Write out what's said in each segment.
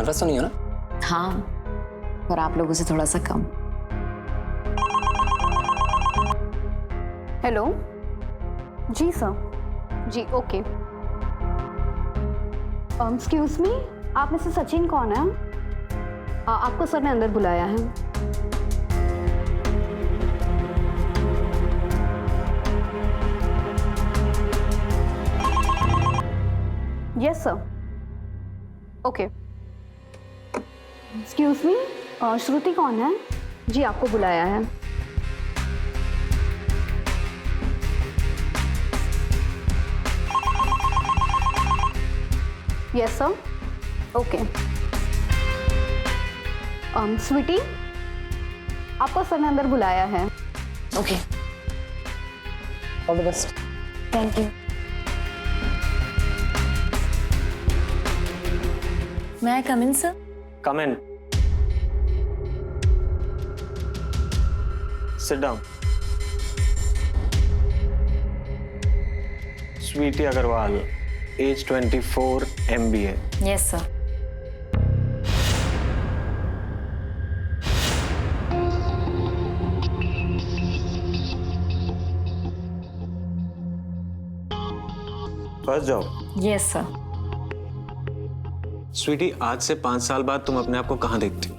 Nervous तो नहीं हो ना? हाँ, पर आप लोगों से थोड़ा सा कम। हेलो जी सर। जी ओके। एक्सक्यूज मी, आप में से सचिन कौन है? आपको सर ने अंदर बुलाया है। Yes sir. Okay. Excuse me, Shruti कौन है? जी आपको बुलाया है। Yes sir. ओके। स्वीटी, आपको सर ने अंदर बुलाया है। Okay, all the best. Thank you. May I come in, sir? Come in. Sit down. Sweetie Agarwal, age 24, MBA. Yes, sir. First job. Yes, sir. Sweetie, आज से 5 साल बाद तुम अपने आप को कहाँ देखती हो?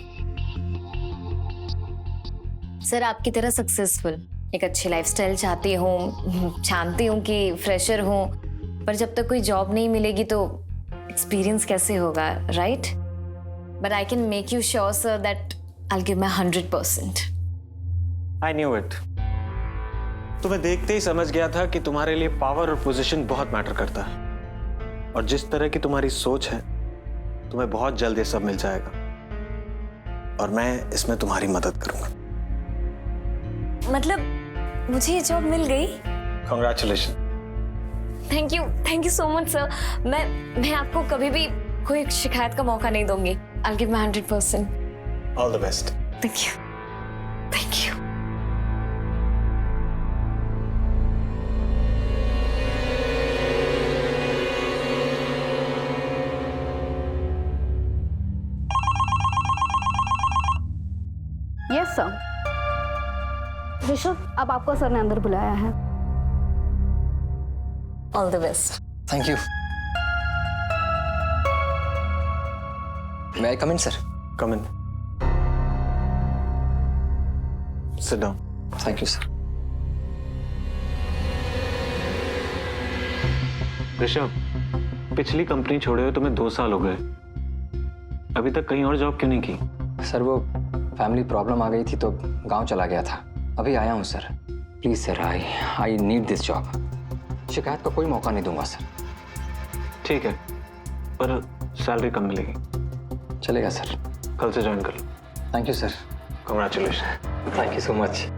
सर, आपकी तरह सक्सेसफुल, एक अच्छी लाइफस्टाइल चाहती हूँ, जानती हूँ कि फ्रेशर हूँ, पर जब तक कोई जॉब नहीं मिलेगी तो एक्सपीरियंस कैसे होगा, right? But I can make you sure sir that I will give my 100%. I knew it. तुम्हें देखते ही समझ गया था कि तुम्हारे लिए पावर और पोजीशन बहुत मैटर करता है, और जिस तरह की तुम्हारी सोच है, तुम्हें बहुत जल्द ये सब मिल जाएगा, और मैं इसमें तुम्हारी मदद करूंगा. मतलब मुझे ये जॉब मिल गई? Congratulations. Thank you so much sir. मैं आपको कभी भी कोई शिकायत का मौका नहीं दूंगी. I will give my 100%. All the best. Thank you. Yes sir. Rishabh, अब आपको सर ने अंदर बुलाया है। All the best. Thank you. May I come in sir? Come in. Sit down. Thank you sir. Rishabh, पिछली कंपनी छोड़े हुए तुम्हें 2 साल हो गए, अभी तक कहीं और जॉब क्यों नहीं की? सर, वो फैमिली प्रॉब्लम आ गई थी तो गांव चला गया था. अभी आया हूँ sir. Please sir, I need this job. शिकायत का कोई मौका नहीं दूंगा सर. ठीक है, पर सैलरी कम मिलेगी. चलेगा सर. कल से ज्वाइन कर लो. Thank you sir. Congratulations. Thank you so much.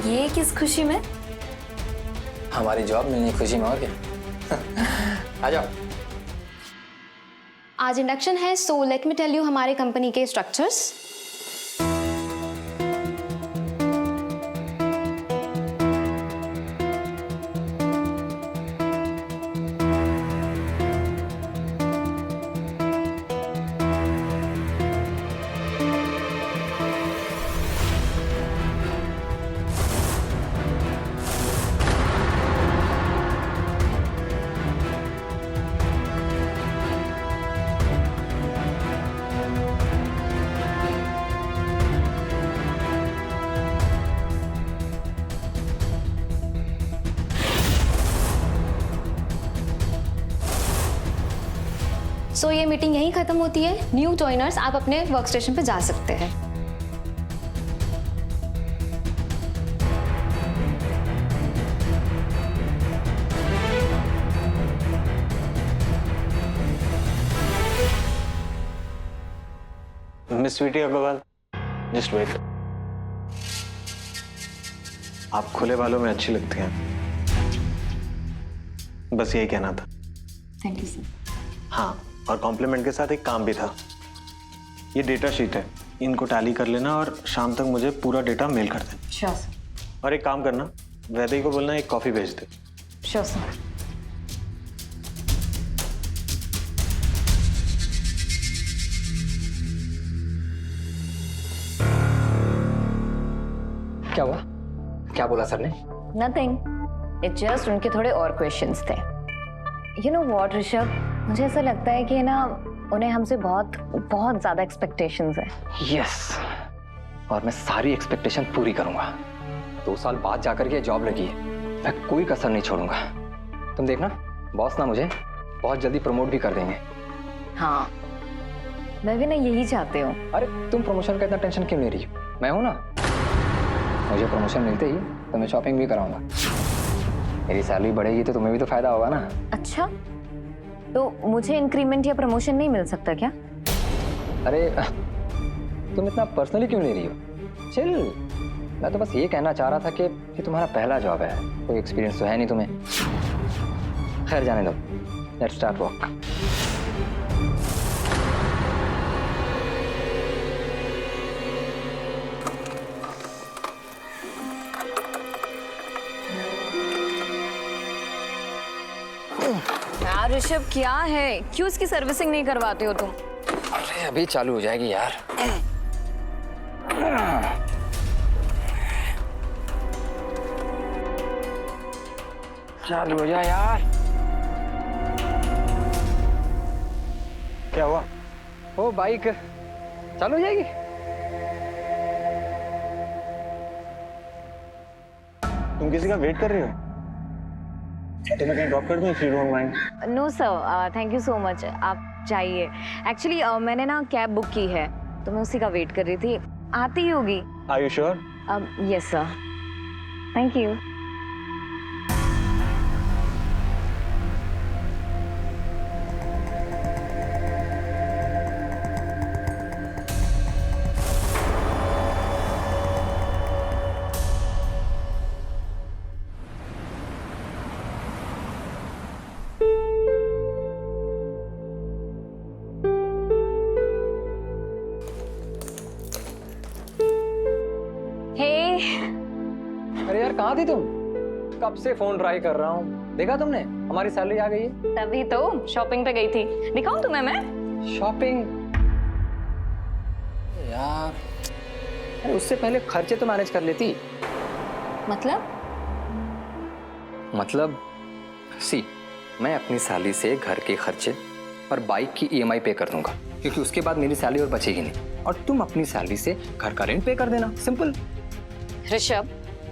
ये किस खुशी में? हमारी जॉब मिलने की खुशी में. और क्या. आ जाओ. आज इंडक्शन है, so let me tell you हमारे कंपनी के स्ट्रक्चर्स. सो ये मीटिंग यहीं खत्म होती है. न्यू जॉइनर्स आप अपने वर्क स्टेशन पे जा सकते हैं. Miss Sweety Agarwal, just wait. आप खुले बालों में अच्छी लगती हैं. बस यही कहना था। Thank you sir. हाँ, और कॉम्प्लीमेंट के साथ एक काम भी था। ये डेटा शीट है, इनको टैली कर लेना और शाम तक मुझे पूरा डेटा मेल कर देना। Sure sir. और एक काम करना, वैदई को बोलना एक कॉफी भेज दे। Sure sir. क्या हुआ? क्या बोला सर ने? नथिंग, इट जस्ट उनके थोड़े और क्वेश्चंस थे। यू नो व्हाट ऋषभ, मुझे ऐसा लगता है कि ना उन्हें हमसे बहुत बहुत ज्यादा एक्सपेक्टेशंस है। यस, और मैं सारी एक्सपेक्टेशन पूरी करूंगा। 2 साल बाद जाकर के जॉब लगी है, मैं कोई कसर नहीं छोड़ूंगा। तुम देखना, बॉस ना मुझे बहुत जल्दी प्रमोट भी कर देंगे। हाँ, मैं भी ना यही चाहती हूँ। अरे तुम प्रमोशन का इतना टेंशन क्यों ले रही हो? मैं हूं ना, मुझे प्रमोशन मिलते ही तो मैं शॉपिंग भी कराऊंगा। मेरी सैलरी बढ़ेगी तो तुम्हें भी तो फायदा होगा ना। अच्छा, तो मुझे इंक्रीमेंट या प्रमोशन नहीं मिल सकता क्या? अरे तुम इतना पर्सनली क्यों ले रही हो? चिल, मैं तो बस ये कहना चाह रहा था कि ये तुम्हारा पहला जॉब है, कोई एक्सपीरियंस तो है नहीं तुम्हें। खैर जाने दो, लेट्स स्टार्ट वर्क। यार ऋषभ, क्या है? क्यों इसकी सर्विसिंग नहीं करवाते हो तुम? अरे अभी चालू हो जाएगी यार। चालू हो जा यार। क्या हुआ? ओ बाइक चालू हो जाएगी। तुम किसी का वेट कर रही हो? तो मैं कहीं ड्रॉप कर दूं, if you don't mind. No sir, thank you so much, आप जाइए। एक्चुअली मैंने ना कैब बुक की है तो मैं उसी का वेट कर रही थी, आती ही होगी। Are you sure? Yes sir, thank you. अरे यार कहाँ थी तुम? कब से फोन ट्राई कर रहा हूँ। देखा तुमने, हमारी सैलरी आ गई है। तभी तो शॉपिंग पे गई थी। दिखाऊं तुम्हें मैं? शॉपिंग? यार अरे उससे पहले खर्चे तो मैनेज कर लेती। मतलब सी, मैं अपनी सैलरी से घर के खर्चे और बाइक की ईएमआई पे कर दूंगा, क्योंकि उसके बाद मेरी सैलरी और बचेगी नहीं, और तुम अपनी सैलरी से घर का रेंट पे कर देना। सिंपल। ऋषभ,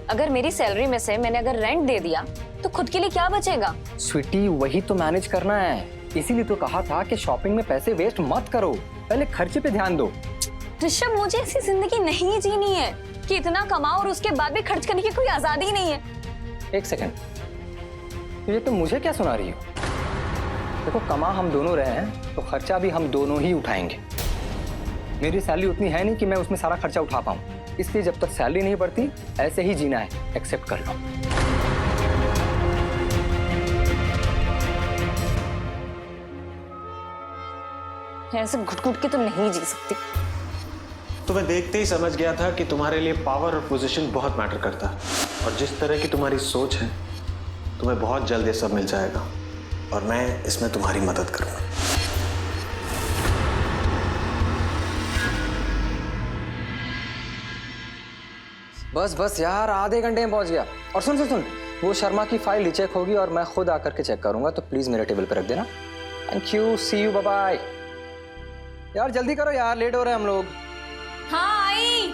अगर मेरी सैलरी में से मैंने अगर रेंट दे दिया तो खुद के लिए क्या बचेगा? स्वीटी, वही तो मैनेज करना है। इसीलिए तो कहा था कि शॉपिंग में पैसे वेस्ट मत करो, पहले खर्चे पे ध्यान दो। ऋषभ, मुझे ऐसी जिंदगी नहीं जीनी है कि इतना कमाओ और उसके बाद भी खर्च करने की कोई आजादी नहीं है। एक सेकंड, ये तो मुझे क्या सुना रही हो? देखो, कमा हम दोनों रहे हैं तो खर्चा भी हम दोनों ही उठाएंगे। मेरी सैलरी उतनी है नहीं कि मैं उसमें सारा खर्चा उठा पाऊं, इसलिए जब तक सैलरी नहीं बढ़ती ऐसे ही जीना है। एक्सेप्ट कर लो। ऐसे घुट-घुट के तो नहीं जी सकती। तो मैं देखते ही समझ गया था कि तुम्हारे लिए पावर और पोजीशन बहुत मैटर करता है, और जिस तरह की तुम्हारी सोच है तुम्हें बहुत जल्द ये सब मिल जाएगा, और मैं इसमें तुम्हारी मदद करूंगा। बस बस यार, आधे घंटे में पहुंच गया। और सुन सुन सुन, वो शर्मा की फाइल रीचेक होगी और मैं खुद आकर के चेक करूंगा, तो प्लीज मेरे टेबल पे रख देना। Thank you, see you, bye bye. यार जल्दी करो यार, लेट हो रहे हैं हम लोग। हाँ आई।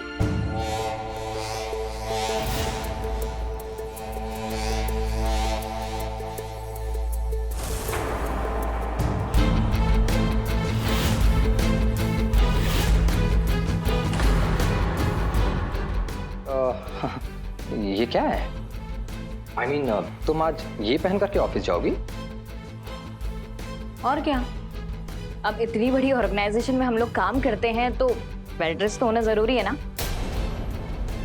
ये क्या है? I mean, तुम आज ये पहन करके ऑफिस जाओगी? और क्या, अब इतनी बड़ी ऑर्गेनाइजेशन में हम लोग काम करते हैं तो वेल ड्रेस तो होना जरूरी है ना।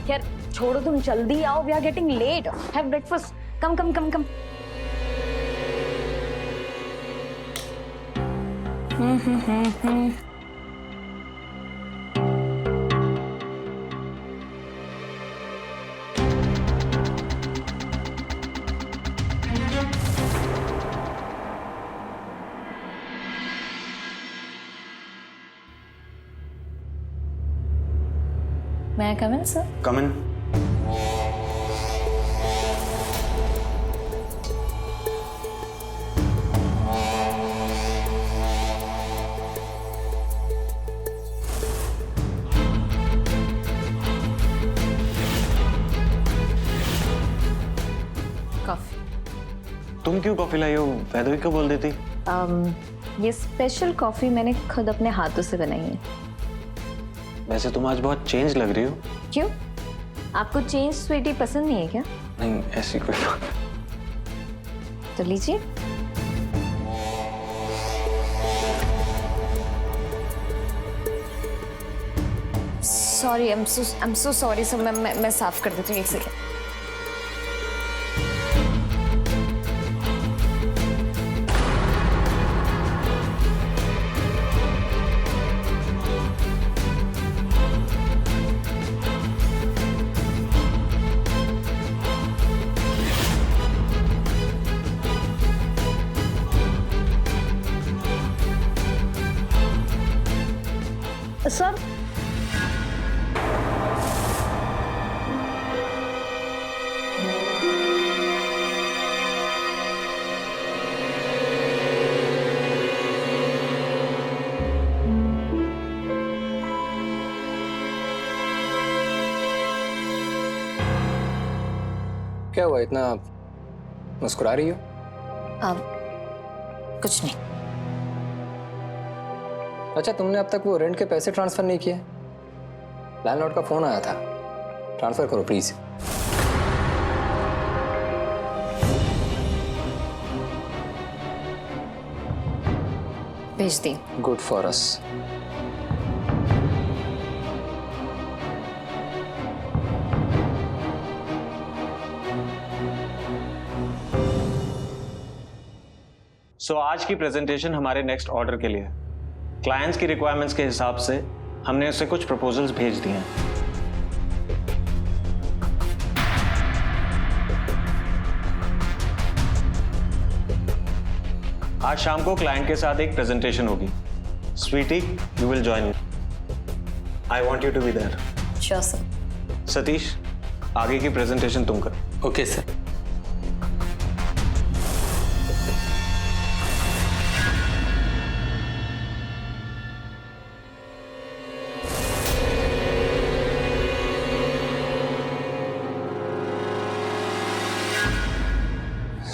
यार छोड़ो, तुम जल्दी आओ, we are getting late. Have breakfast, come come come come. मैं कम इन सर? कम इन। कॉफी। तुम क्यों कॉफी लाई हो? वैदवी को बोल देती। ये स्पेशल कॉफी मैंने खुद अपने हाथों से बनाई है। वैसे तुम आज बहुत चेंज लग रही हो। क्यों? आपको चेंज स्वीटी पसंद नहीं है क्या? नहीं, ऐसी कोई बात। तो लीजिए। Sorry, I am so sorry sir. मैं साफ कर देती हूँ, एक सेकेंड। सर क्या हुआ, इतना मुस्कुरा रही हो? कुछ नहीं। अच्छा, तुमने अब तक वो रेंट के पैसे ट्रांसफर नहीं किए? लैंडलॉर्ड का फोन आया था, ट्रांसफर करो प्लीज। भेज दी। Good for us. सो आज की प्रेजेंटेशन हमारे नेक्स्ट ऑर्डर के लिए। क्लाइंट्स की रिक्वायरमेंट्स के हिसाब से हमने उसे कुछ प्रपोजल्स भेज दिए हैं। आज शाम को क्लाइंट के साथ एक प्रेजेंटेशन होगी। Sweety, you will join. I want you to be there. Sure sir. Satish, आगे की प्रेजेंटेशन तुम करो। Okay sir.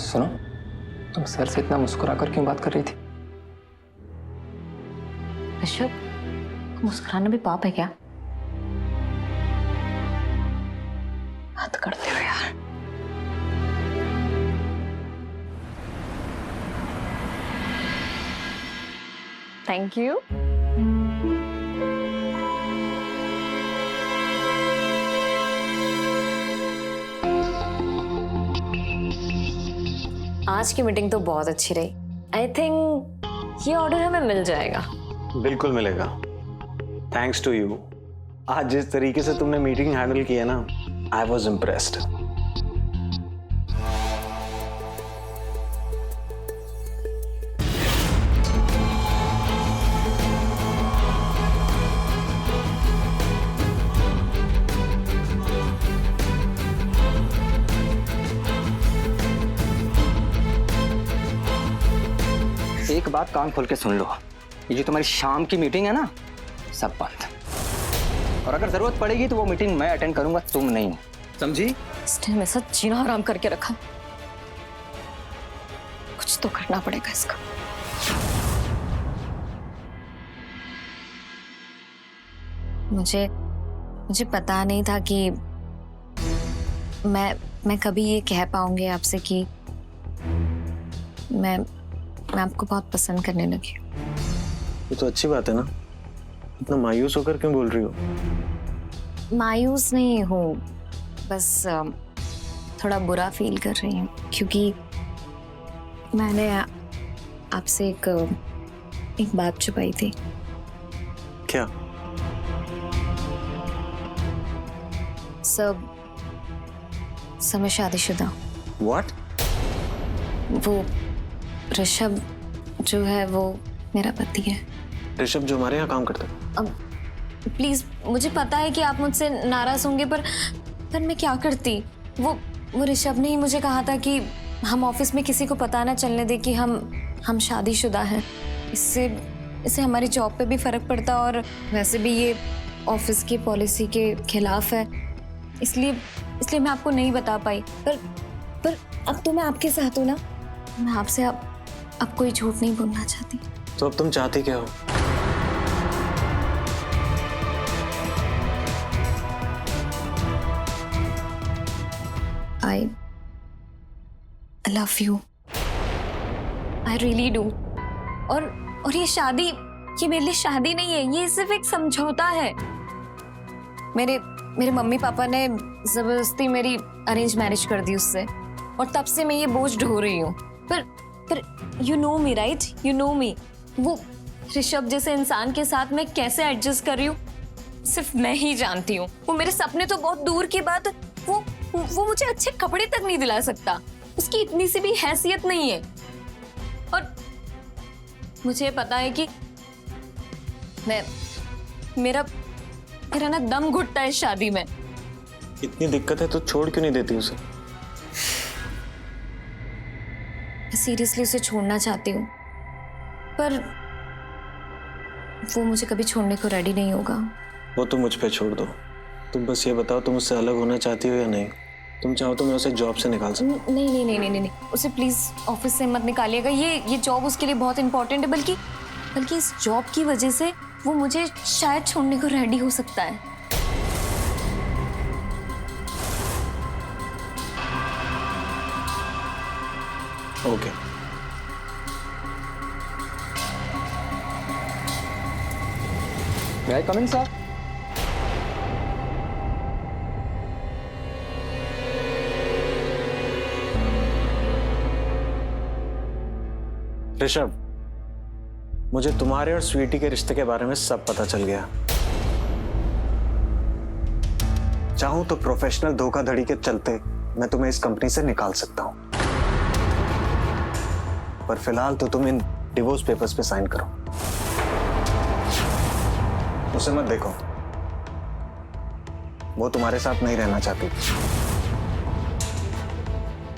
सुनो, तुम सर से इतना मुस्कुरा कर क्यों बात कर रही थी? ऋषभ, मुस्कुराना भी पाप है क्या? हद करते हो यार। Thank you. आज की मीटिंग तो बहुत अच्छी रही। आई थिंक ये ऑर्डर हमें मिल जाएगा। बिल्कुल मिलेगा, थैंक्स टू यू। आज जिस तरीके से तुमने मीटिंग हैंडल की है ना, आई वॉज इम्प्रेस्ड। एक बात कान खोल के सुन लो, ये जो तुम्हारी शाम की मीटिंग है ना, सब बंद। और अगर जरूरत पड़ेगी तो वो मीटिंग मैं अटेंड करूंगा, तुम नहीं, समझी? इसने मेरे साथ जीना हराम करके रखा। कुछ तो करना पड़ेगा इसका। मुझे पता नहीं था कि मैं कभी ये कह पाऊंगी आपसे कि मैं आपको बहुत पसंद करने लगी। ये तो अच्छी बात है ना। इतना मायूस होकर क्यों बोल रही हो? मायूस नहीं हूँ, बस थोड़ा बुरा फील कर रही हूँ क्योंकि मैंने आपसे एक एक बात छुपाई थी। क्या? सब मैं शादीशुदा। What? वो ऋषभ जो है वो मेरा पति है। ऋषभ जो हमारे यहाँ काम करता है? अब प्लीज, मुझे पता है कि आप मुझसे नाराज होंगे, पर मैं क्या करती। वो ऋषभ ने ही मुझे कहा था कि हम ऑफिस में किसी को पता ना चलने दे कि हम शादीशुदा हैं। इससे हमारी जॉब पे भी फर्क पड़ता, और वैसे भी ये ऑफिस की पॉलिसी के खिलाफ है। इसलिए मैं आपको नहीं बता पाई। पर अब तो मैं आपके साथ हूँ ना, मैं आपसे अब कोई झूठ नहीं बोलना चाहती। तो अब तुम चाहती क्या हो? I love you. I really do. और ये शादी, ये मेरे लिए शादी नहीं है, ये सिर्फ एक समझौता है। मेरे मम्मी पापा ने जबरदस्ती मेरी अरेंज मैरिज कर दी उससे, और तब से मैं ये बोझ ढो रही हूँ। पर you know me right, you know me. वो ऋषभ जैसे इंसान के साथ मैं कैसे एडजस्ट कर रही हूँ सिर्फ मैं ही जानती हूँ। वो मेरे सपने तो बहुत दूर की बात, वो मुझे अच्छे कपड़े तक नहीं दिला सकता। उसकी इतनी सी भी हैसियत नहीं है। और मुझे पता है कि मेरा ना दम घुटता है शादी में। इतनी दिक्कत है तो छोड़ क्यों नहीं देती उसे? मैं सीरियसली उसे छोड़ना चाहती हूँ, पर वो मुझे कभी छोड़ने को रेडी नहीं होगा। वो तुम मुझ पे छोड़ दो। तुम बस ये बताओ, तुम उससे अलग होना चाहती हो या नहीं? तुम चाहो तो मैं उसे जॉब से निकाल सकता। नहीं, उसे प्लीज ऑफिस से मत निकालिएगा। ये जॉब उसके लिए बहुत इंपॉर्टेंट है। बल्कि इस जॉब की वजह से वो मुझे शायद छोड़ने को रेडी हो सकता है। Okay. May I come in, sir? Rishabh, मुझे तुम्हारे और स्वीटी के रिश्ते के बारे में सब पता चल गया। चाहूं तो प्रोफेशनल धोखाधड़ी के चलते मैं तुम्हें इस कंपनी से निकाल सकता हूं, पर फिलहाल तो तुम इन डिवोर्स पेपर्स पे साइन करो। उसे मत देखो, वो तुम्हारे साथ नहीं रहना चाहती।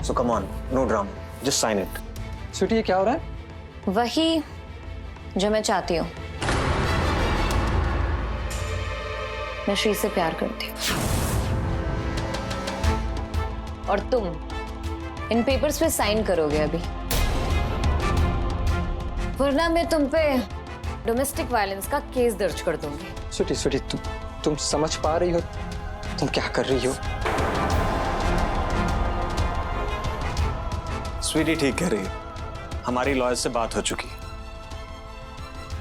So come on, no drama, just sign it. Sweetie, ये क्या हो रहा है? वही जो मैं चाहती हूँ। मैं श्री से प्यार करती हूँ, और तुम इन पेपर्स पे साइन करोगे अभी, वरना मैं तुम पे डोमेस्टिक वायलेंस का केस दर्ज कर दूंगी। स्वीटी, तुम समझ पा रही हो तुम क्या कर रही हो? स्वीटी ठीक कह रही है, हमारी लॉयर से बात हो चुकी है,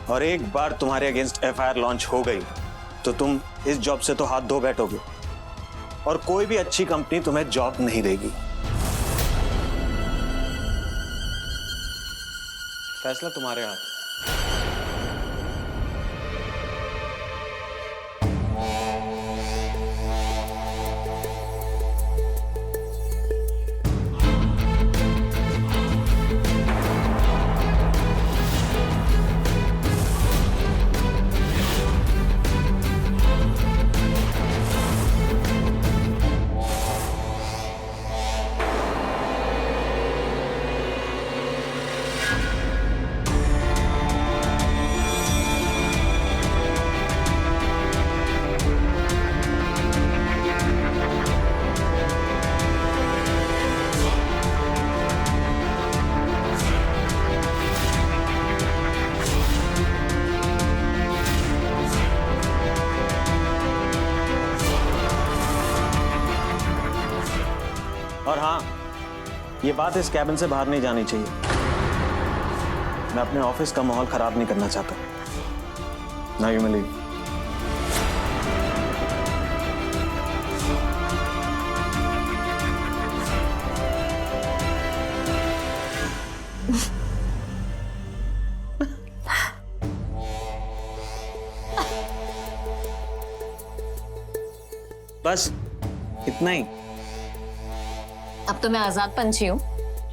और एक बार तुम्हारे अगेंस्ट एफआईआर लॉन्च हो गई तो तुम इस जॉब से तो हाथ धो बैठोगे, और कोई भी अच्छी कंपनी तुम्हें जॉब नहीं देगी। फैसला तुम्हारे हाथ। और हाँ, ये बात इस कैबिन से बाहर नहीं जानी चाहिए। मैं अपने ऑफिस का माहौल खराब नहीं करना चाहता। ना यू मिली। बस इतना ही। अब तो मैं आजाद पंछी हूँ,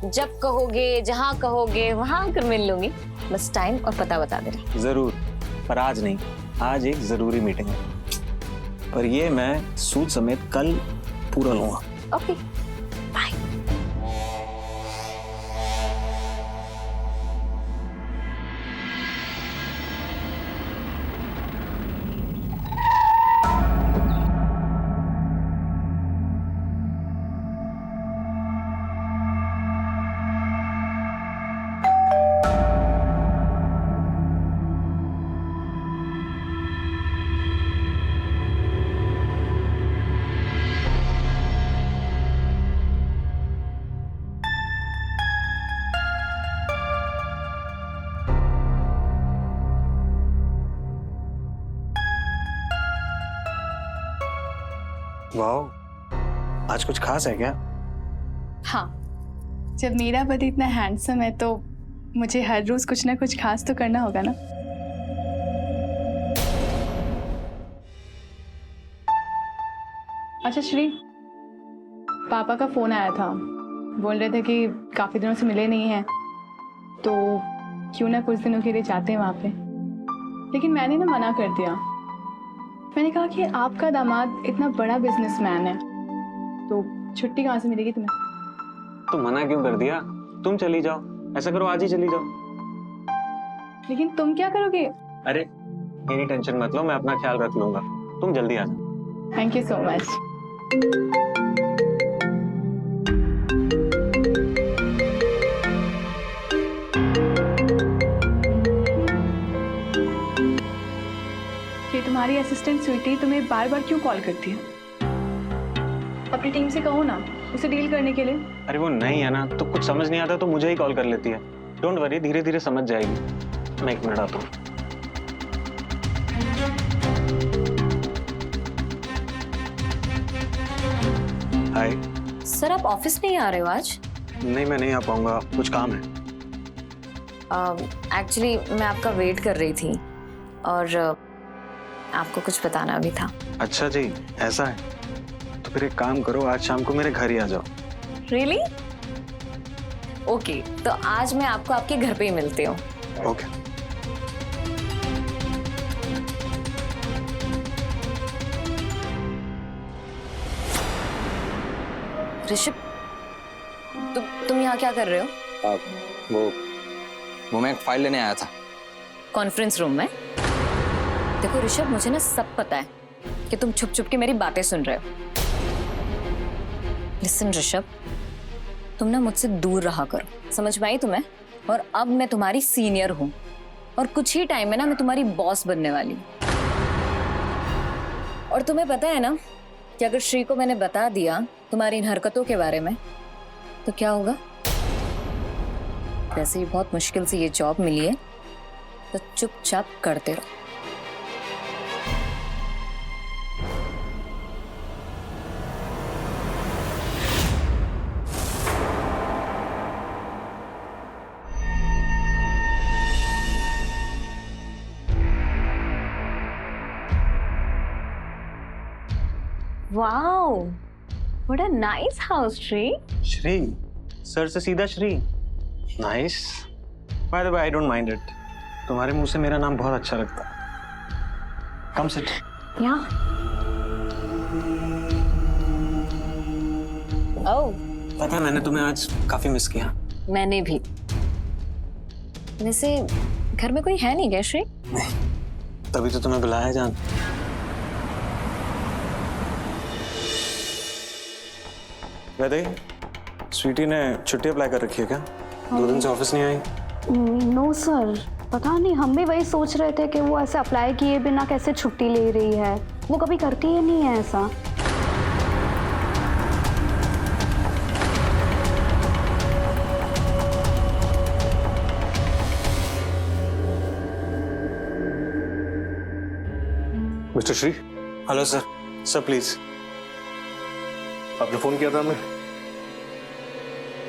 जब कहोगे जहाँ कहोगे वहां आकर मिल लूंगी। बस टाइम और पता बता देना। जरूर, पर आज नहीं। आज एक जरूरी मीटिंग है, पर ये मैं सूद समेत कल पूरा लूंगा। Okay bye. वाह, आज कुछ खास है क्या? हाँ, जब मेरा पति इतना हैंडसम है तो मुझे हर रोज कुछ ना कुछ खास तो करना होगा ना। अच्छा श्री, पापा का फोन आया था, बोल रहे थे कि काफी दिनों से मिले नहीं हैं, तो क्यों ना कुछ दिनों के लिए जाते हैं वहां पे। लेकिन मैंने ना मना कर दिया। मैंने कहा कि आपका दामाद इतना बड़ा बिजनेसमैन है, तो छुट्टी कहाँ से मिलेगी तुम्हें? तो मना क्यों कर दिया? तुम चली जाओ, ऐसा करो आज ही चली जाओ। लेकिन तुम क्या करोगे? अरे मेरी टेंशन मत लो, मैं अपना ख्याल रख लूंगा, तुम जल्दी आ जाओ। Thank you so much. ये तुम्हारी असिस्टेंट स्वीटी तुम्हें बार बार क्यों कॉल करती है? अपनी टीम से कहो ना उसे डील करने के लिए। अरे वो नहीं है ना, तो कुछ समझ नहीं आता तो मुझे ही कॉल कर लेती है। डोंट वरी, धीरे धीरे समझ जाएगी। मैं 1 मिनट आता हूँ। हाय। सर आप ऑफिस नहीं आ रहे हो आज? नहीं, मैं नहीं आ पाऊंगा, कुछ काम है। एक्चुअली मैं आपका वेट कर रही थी और आपको कुछ बताना भी था। अच्छा जी, ऐसा है तो फिर एक काम करो, आज शाम को मेरे घर ही आ जाओ। रियली? ओके, तो आज मैं आपको आपके घर पे ही मिलती हूँ। ओके। ऋषभ, तुम यहाँ क्या कर रहे हो? वो मैं एक फाइल लेने आया था। कॉन्फ्रेंस रूम में? देखो ऋषभ, मुझे ना सब पता है कि तुम छुप छुप के मेरी बातें सुन रहे हो। लिसन ऋषभ, तुम ना मुझसे दूर रहा करो, समझ में आई तुम्हें? और अब मैं तुम्हारी सीनियर हूं और कुछ ही टाइम में ना मैं तुम्हारी बॉस बनने वाली हूँ। और तुम्हें पता है ना कि अगर श्री को मैंने बता दिया तुम्हारी इन हरकतों के बारे में तो क्या होगा? वैसे ही बहुत मुश्किल से ये जॉब मिली है, तो चुपचाप करते रहो। Wow, what a nice house, Shri. Shri, sir से सीधा Shri. Nice. By the way, I don't mind it. तुम्हारे मुंह से मेरा नाम बहुत अच्छा लगता है। Come sit. Yeah. Oh, पता है मैंने तुम्हें आज काफी मिस किया। मैंने भी। वैसे घर में कोई है नहीं क्या श्री? नहीं, तभी तो तुम्हें बुलाया जान। वैसे स्वीटी ने छुट्टी अप्लाई कर रखी है क्या? 2 दिन से ऑफिस नहीं आई। नो सर, पता नहीं, हम भी वही सोच रहे थे कि वो ऐसे अप्लाई किए बिना कैसे छुट्टी ले रही है। वो कभी करती ही नहीं है ऐसा। Mister Shri. Hello sir. Sir please. आपने फोन किया था हमें?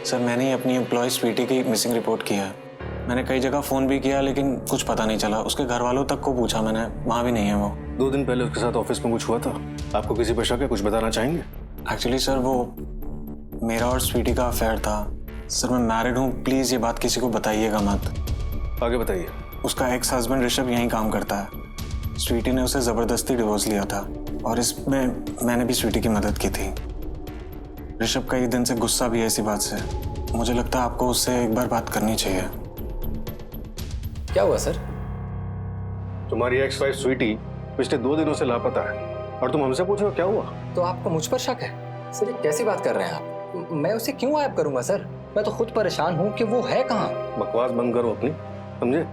सर मैंने ही अपनी एम्प्लॉय स्वीटी की मिसिंग रिपोर्ट किया है। मैंने कई जगह फोन भी किया लेकिन कुछ पता नहीं चला। उसके घर वालों तक को पूछा मैंने, वहां भी नहीं है वो। 2 दिन पहले उसके साथ ऑफिस में कुछ हुआ था? आपको किसी पर शक है? कुछ बताना चाहेंगे? एक्चुअली सर वो मेरा और स्वीटी का अफेयर था। सर मैं मैरिड हूँ, प्लीज ये बात किसी को बताइएगा मत। आगे बताइए। उसका एक्स हस्बैंड ऋषभ यहीं काम करता है। स्वीटी ने उसे जबरदस्ती डिवोर्स लिया था और इसमें मैंने भी स्वीटी की मदद की थी। ऋषभ कई दिन से गुस्सा भी है इसी बात से। मुझे लगता है आपको उससे एक बार बात करनी चाहिए। क्या हुआ सर? तुम्हारी एक्स वाइफ स्वीटी पिछले 2 दिनों से लापता है और तुम हमसे पूछ रहे हो क्या हुआ? तो आपको मुझ पर शक है? सर ये कैसी बात कर रहे हैं आप? मैं उसे क्यों गायब करूंगा सर? मैं तो खुद परेशान हूँ कि वो है कहाँ। बकवास बंद करो अपनी, समझे?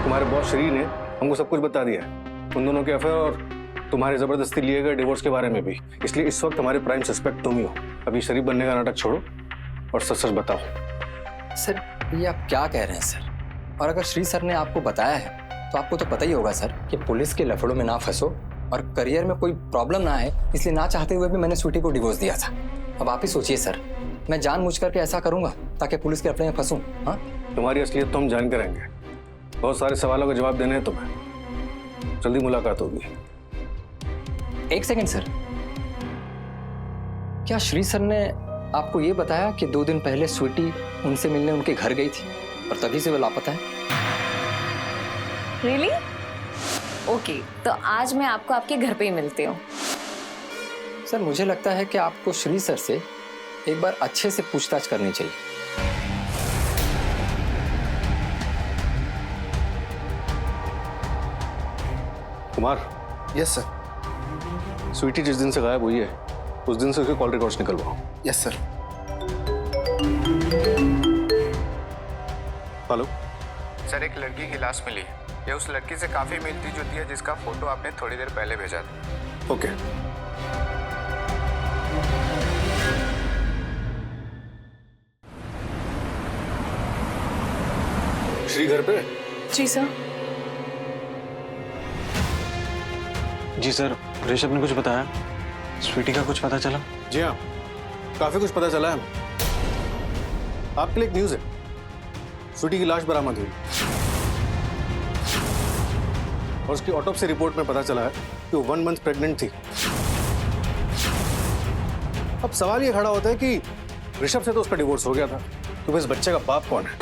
तुम्हारे बॉस श्री ने हमको सब कुछ बता दिया है, उन दोनों के अफेयर और तुम्हारे जबरदस्ती लिए गए डिवोर्स के बारे में भी। इसलिए इस वक्त हमारे प्राइम सस्पेक्ट तुम ही हो। अभी शरीफ बनने का नाटक छोड़ो और सच सच बताओ। सर ये आप क्या कह रहे हैं सर? और अगर श्री सर ने आपको बताया है तो आपको तो पता ही होगा सर कि पुलिस के लफड़ों में ना फंसो और करियर में कोई प्रॉब्लम ना आए, इसलिए ना चाहते हुए भी मैंने स्वीटी को डिवोर्स दिया था। अब आप ही सोचिए सर, मैं जानबूझ करके ऐसा करूंगा ताकि पुलिस के लफड़े में फंसूं? हाँ, तुम्हारी असलियत तो हम जान करेंगे। बहुत सारे सवालों का जवाब देने हैं तुम्हें। जल्दी मुलाकात होगी। एक सेकंड सर, क्या श्री सर ने आपको ये बताया कि 2 दिन पहले स्वीटी उनसे मिलने उनके घर गई थी और तभी से वो लापता है? रियली? ओके, तो आज मैं आपको आपके घर पे ही मिलती हूँ। सर मुझे लगता है कि आपको श्री सर से एक बार अच्छे से पूछताछ करनी चाहिए। कुमार। Yes sir. स्वीटी जिस दिन से गायब हुई है उस दिन से उसके कॉल रिकॉर्ड्स निकलवाओ। Yes sir. हेलो सर, एक लड़की की लाश मिली है। ये उस लड़की से काफी मिलती जुलती है जिसका फोटो आपने थोड़ी देर पहले भेजा था। ओके। श्री घर पे? जी सर। जी सर, ऋषभ ने कुछ बताया? स्वीटी का कुछ पता चला? जी हाँ, काफी कुछ पता चला है। आपके लिए एक न्यूज है। स्वीटी की लाश बरामद हुई और उसकी ऑटोप्सी रिपोर्ट में पता चला है कि वो 1 मंथ प्रेग्नेंट थी। अब सवाल ये खड़ा होता है कि ऋषभ से तो उसका डिवोर्स हो गया था, तो इस बच्चे का बाप कौन है?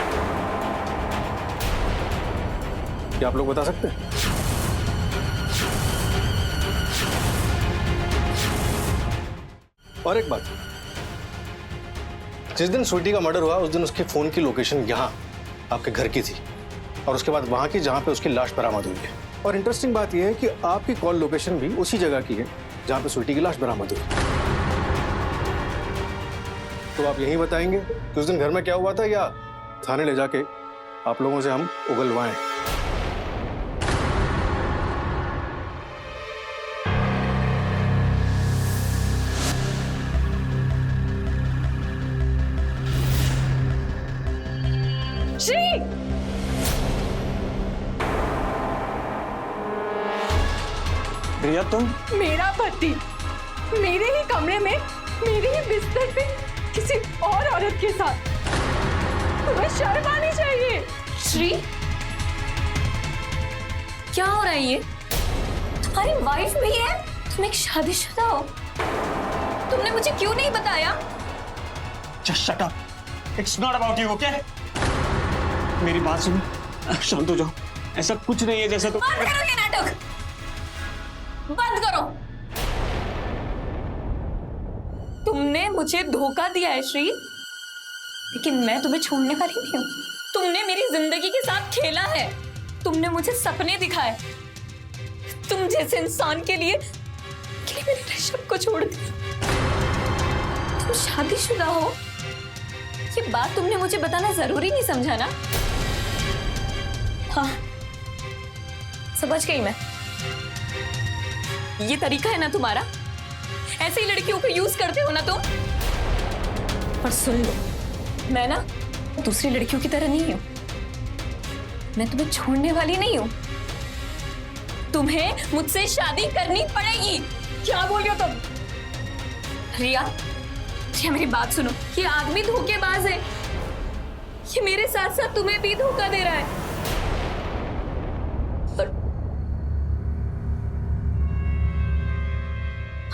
क्या आप लोग बता सकते हैं? और एक बात, जिस दिन स्वीटी का मर्डर हुआ उस दिन उसके फोन की लोकेशन यहाँ आपके घर की थी और उसके बाद वहां की जहां पे उसकी लाश बरामद हुई है। और इंटरेस्टिंग बात यह है कि आपकी कॉल लोकेशन भी उसी जगह की है जहां पे स्वीटी की लाश बरामद हुई। तो आप यही बताएंगे कि उस दिन घर में क्या हुआ था या थाने ले जाके आप लोगों से हम उगलवाएं? श्री! प्रिया तुम? मेरा पति मेरे ही कमरे में, मेरे ही बिस्तर पे किसी और औरत के साथ। तुम्हें शर्म आनी चाहिए। श्री, क्या हो रहा है ये? तुम्हारी वाइफ भी है? तुम एक शादीशुदा हो? तुमने मुझे क्यों नहीं बताया? Just shut up. It's not about you, okay? मेरी बात सुनो, शांत हो जाओ। ऐसा कुछ नहीं है जैसा तुम। बंद करो ये नाटक, बंद करो। तुमने मुझे धोखा दिया है श्री, लेकिन मैं तुम्हें छोड़ने वाली नहीं हूँ। तुमने मेरी जिंदगी के साथ खेला है, तुमने मुझे सपने दिखाए। तुम जैसे इंसान के लिए मैंने ऋषभ को छोड़ दिया। तुम शादीशुदा हो, ये बात तुमने मुझे बताना जरूरी नहीं समझा ना? हाँ, समझ गई मैं। ये तरीका है ना तुम्हारा, ऐसे ही लड़कियों को यूज करते हो ना तुम। पर सुन लो, मैं ना दूसरी लड़कियों की तरह नहीं हूं। मैं तुम्हें छोड़ने वाली नहीं हूं। तुम्हें मुझसे शादी करनी पड़ेगी। क्या बोल रही हो तुम? रिया, रिया मेरी बात सुनो। ये आदमी धोखेबाज है। ये मेरे साथ साथ तुम्हें भी धोखा दे रहा है।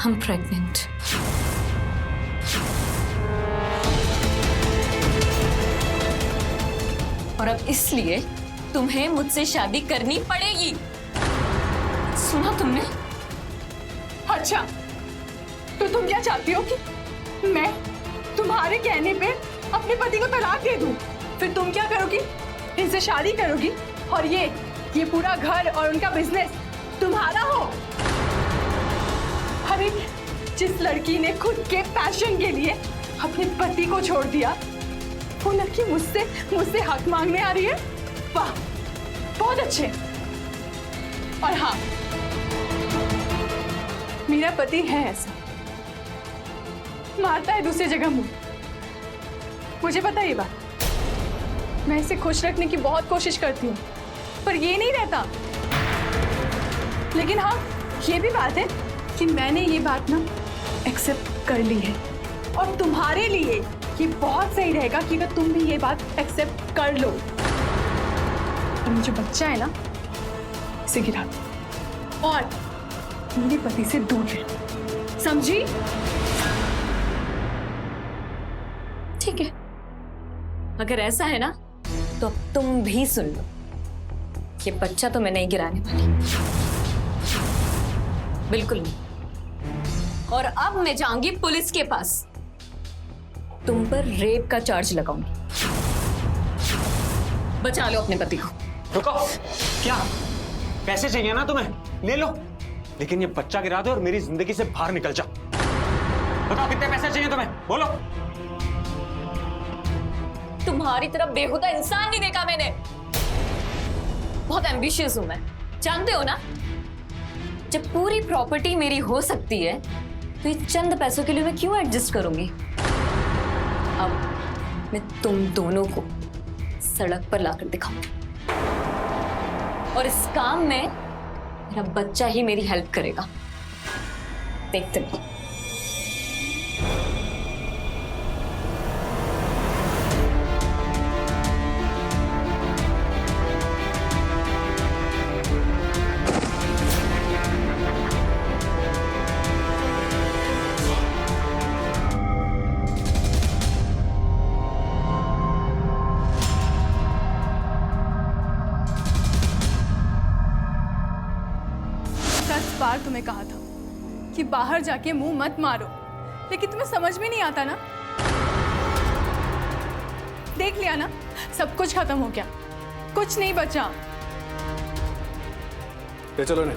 I'm pregnant. और अब इसलिए तुम्हें मुझसे शादी करनी पड़ेगी। सुना तुमने? अच्छा, तो तुम क्या चाहती हो कि मैं तुम्हारे कहने पे अपने पति को तलाक दे दूं? फिर तुम क्या करोगी? इनसे शादी करोगी और ये पूरा घर और उनका बिजनेस तुम्हारा हो? अरे जिस लड़की ने खुद के पैशन के लिए अपने पति को छोड़ दिया, वो लड़की मुझसे हक मांगने आ रही है? वाह, बहुत अच्छे। और हाँ, मेरा पति है ऐसा, मारता है दूसरी जगह मुंह। मुझे पता है ये बात। मैं इसे खुश रखने की बहुत कोशिश करती हूँ, पर ये नहीं रहता। लेकिन हाँ, ये भी बात है कि मैंने ये बात ना एक्सेप्ट कर ली है, और तुम्हारे लिए ये बहुत सही रहेगा कि अगर तुम भी ये बात एक्सेप्ट कर लो। और जो बच्चा है ना, इसे गिरा दो और मेरे पति से दूर रहे, समझी? ठीक है, अगर ऐसा है ना तो अब तुम भी सुन लो, ये बच्चा तो मैं नहीं गिराने वाली, बिल्कुल नहीं। और अब मैं जाऊंगी पुलिस के पास, तुम पर रेप का चार्ज लगाऊंगी। बचा लो अपने पति को। रुको, क्या पैसे चाहिए ना तुम्हें? ले लो, लेकिन ये बच्चा गिरा दो और मेरी जिंदगी से बाहर निकल जाओ। बताओ कितने पैसे चाहिए तुम्हें, बोलो। तुम्हारी तरफ बेहुदा इंसान नहीं देखा मैंने। बहुत एम्बिशियस हूं मैं, जानते हो ना? जब पूरी प्रॉपर्टी मेरी हो सकती है तो ये चंद पैसों के लिए मैं क्यों एडजस्ट करूंगी? अब मैं तुम दोनों को सड़क पर लाकर दिखाऊंगी, और इस काम में मेरा बच्चा ही मेरी हेल्प करेगा। देखते रहो। बार तुम्हें कहा था कि बाहर जाके मुंह मत मारो, लेकिन तुम्हें समझ में नहीं आता ना। देख लिया ना, सब कुछ खत्म हो गया, कुछ नहीं बचा। चलो ने